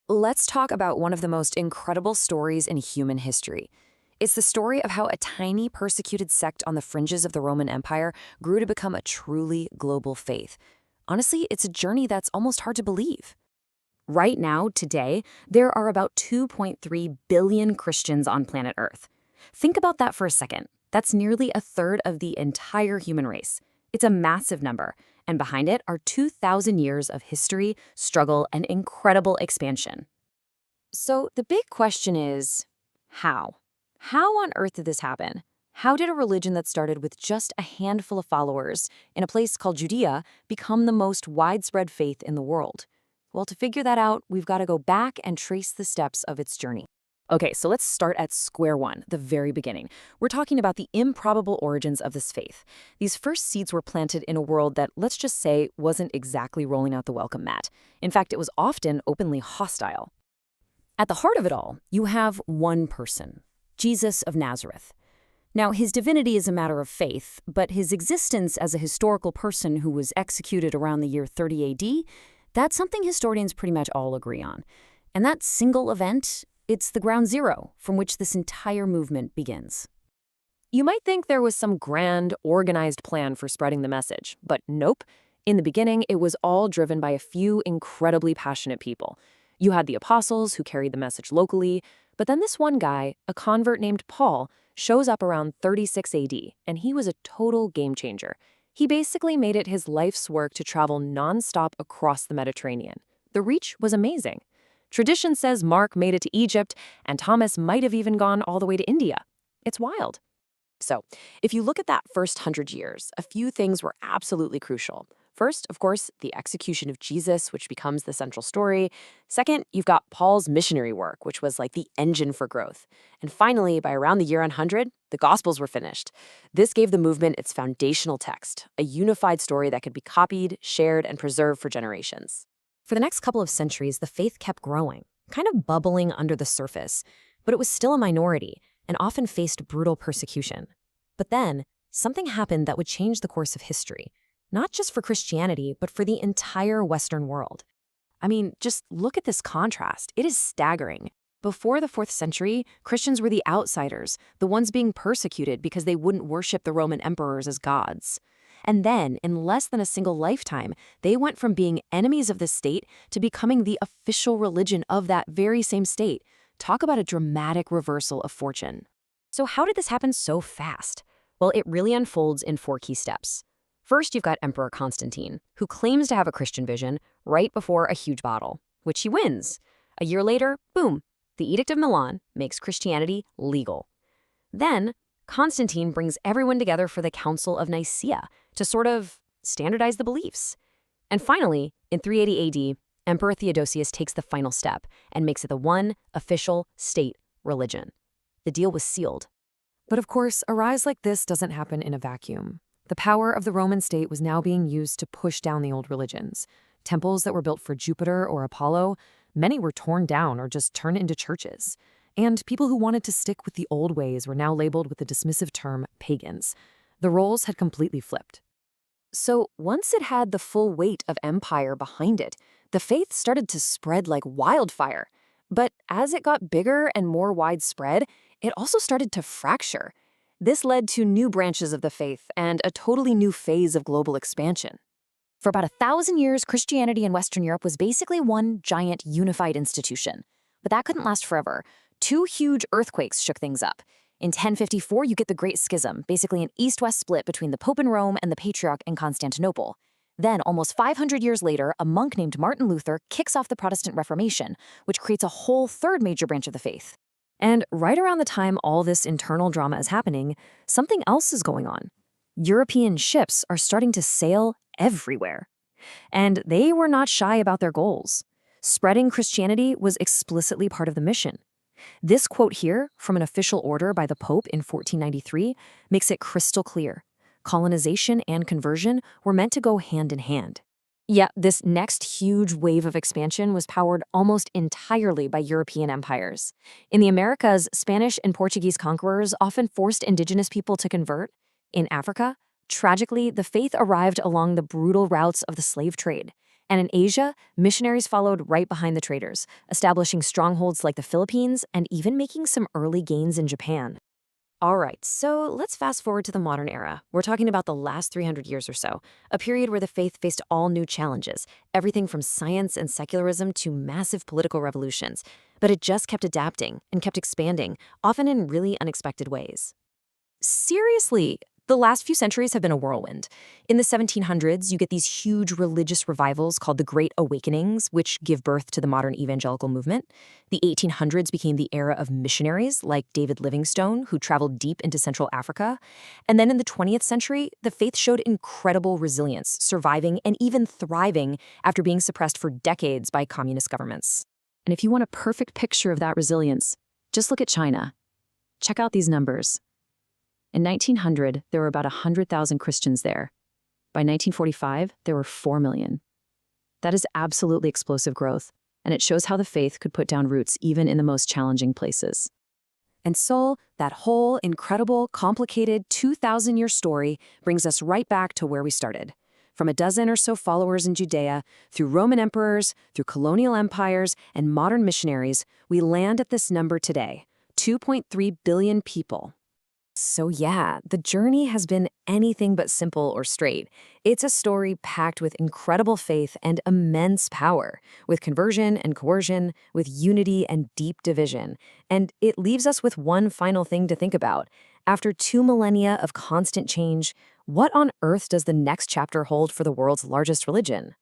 Let's talk about one of the most incredible stories in human history. It's the story of how a tiny persecuted sect on the fringes of the Roman Empire grew to become a truly global faith. Honestly, it's a journey that's almost hard to believe. Right now, today, there are about 2.3 billion Christians on planet Earth. Think about that for a second. That's nearly a third of the entire human race. It's a massive number, and behind it are 2,000 years of history, struggle, and incredible expansion. So the big question is, how? How on earth did this happen? How did a religion that started with just a handful of followers in a place called Judea become the most widespread faith in the world? Well, to figure that out, we've got to go back and trace the steps of its journey. Okay, so let's start at square one, the very beginning. We're talking about the improbable origins of this faith. These first seeds were planted in a world that, let's just say, wasn't exactly rolling out the welcome mat. In fact, it was often openly hostile. At the heart of it all, you have one person, Jesus of Nazareth. Now, his divinity is a matter of faith, but his existence as a historical person who was executed around the year 30 AD, that's something historians pretty much all agree on. And that single event, it's the ground zero from which this entire movement begins. You might think there was some grand, organized plan for spreading the message, but nope. In the beginning, it was all driven by a few incredibly passionate people. You had the apostles who carried the message locally, but then this one guy, a convert named Paul, shows up around 36 AD, and he was a total game changer. He basically made it his life's work to travel nonstop across the Mediterranean. The reach was amazing. Tradition says Mark made it to Egypt, and Thomas might have even gone all the way to India. It's wild. So, if you look at that first 100 years, a few things were absolutely crucial. First, of course, the execution of Jesus, which becomes the central story. Second, you've got Paul's missionary work, which was like the engine for growth. And finally, by around the year 100, the Gospels were finished. This gave the movement its foundational text, a unified story that could be copied, shared, and preserved for generations. For the next couple of centuries, the faith kept growing, kind of bubbling under the surface, but it was still a minority and often faced brutal persecution. But then, something happened that would change the course of history. Not just for Christianity, but for the entire Western world. I mean, just look at this contrast. It is staggering. Before the 4th century, Christians were the outsiders, the ones being persecuted because they wouldn't worship the Roman emperors as gods. And then, in less than a single lifetime, they went from being enemies of the state to becoming the official religion of that very same state. Talk about a dramatic reversal of fortune. So how did this happen so fast? Well, it really unfolds in 4 key steps. First, you've got Emperor Constantine, who claims to have a Christian vision right before a huge battle, which he wins. A year later, boom, the Edict of Milan makes Christianity legal. Then, Constantine brings everyone together for the Council of Nicaea to sort of standardize the beliefs. And finally, in 380 AD, Emperor Theodosius takes the final step and makes it the one official state religion. The deal was sealed. But of course, a rise like this doesn't happen in a vacuum. The power of the Roman state was now being used to push down the old religions. Temples that were built for Jupiter or Apollo, many were torn down or just turned into churches. And people who wanted to stick with the old ways were now labeled with the dismissive term pagans. The roles had completely flipped. So once it had the full weight of empire behind it, the faith started to spread like wildfire. But as it got bigger and more widespread, it also started to fracture. This led to new branches of the faith and a totally new phase of global expansion. For about 1,000 years, Christianity in Western Europe was basically one giant unified institution. But that couldn't last forever. 2 huge earthquakes shook things up. In 1054, you get the Great Schism, basically an east-west split between the Pope in Rome and the Patriarch in Constantinople. Then, almost 500 years later, a monk named Martin Luther kicks off the Protestant Reformation, which creates a whole third major branch of the faith. And right around the time all this internal drama is happening, something else is going on. European ships are starting to sail everywhere. And they were not shy about their goals. Spreading Christianity was explicitly part of the mission. This quote here, from an official order by the Pope in 1493, makes it crystal clear. Colonization and conversion were meant to go hand in hand. Yeah, this next huge wave of expansion was powered almost entirely by European empires. In the Americas, Spanish and Portuguese conquerors often forced indigenous people to convert. In Africa, tragically, the faith arrived along the brutal routes of the slave trade. And in Asia, missionaries followed right behind the traders, establishing strongholds like the Philippines and even making some early gains in Japan. All right, so let's fast forward to the modern era. We're talking about the last 300 years or so, a period where the faith faced all new challenges, everything from science and secularism to massive political revolutions. But it just kept adapting and kept expanding, often in really unexpected ways. Seriously, the last few centuries have been a whirlwind. In the 1700s, you get these huge religious revivals called the Great Awakenings, which give birth to the modern evangelical movement. The 1800s became the era of missionaries like David Livingstone, who traveled deep into Central Africa. And then in the 20th century, the faith showed incredible resilience, surviving and even thriving after being suppressed for decades by communist governments. And if you want a perfect picture of that resilience, just look at China. Check out these numbers. In 1900, there were about 100,000 Christians there. By 1945, there were 4 million. That is absolutely explosive growth, and it shows how the faith could put down roots even in the most challenging places. And so, that whole incredible, complicated 2,000-year story brings us right back to where we started. From a dozen or so followers in Judea, through Roman emperors, through colonial empires, and modern missionaries, we land at this number today, 2.3 billion people. So yeah, the journey has been anything but simple or straight. It's a story packed with incredible faith and immense power, with conversion and coercion, with unity and deep division. And it leaves us with one final thing to think about. After 2 millennia of constant change, what on earth does the next chapter hold for the world's largest religion?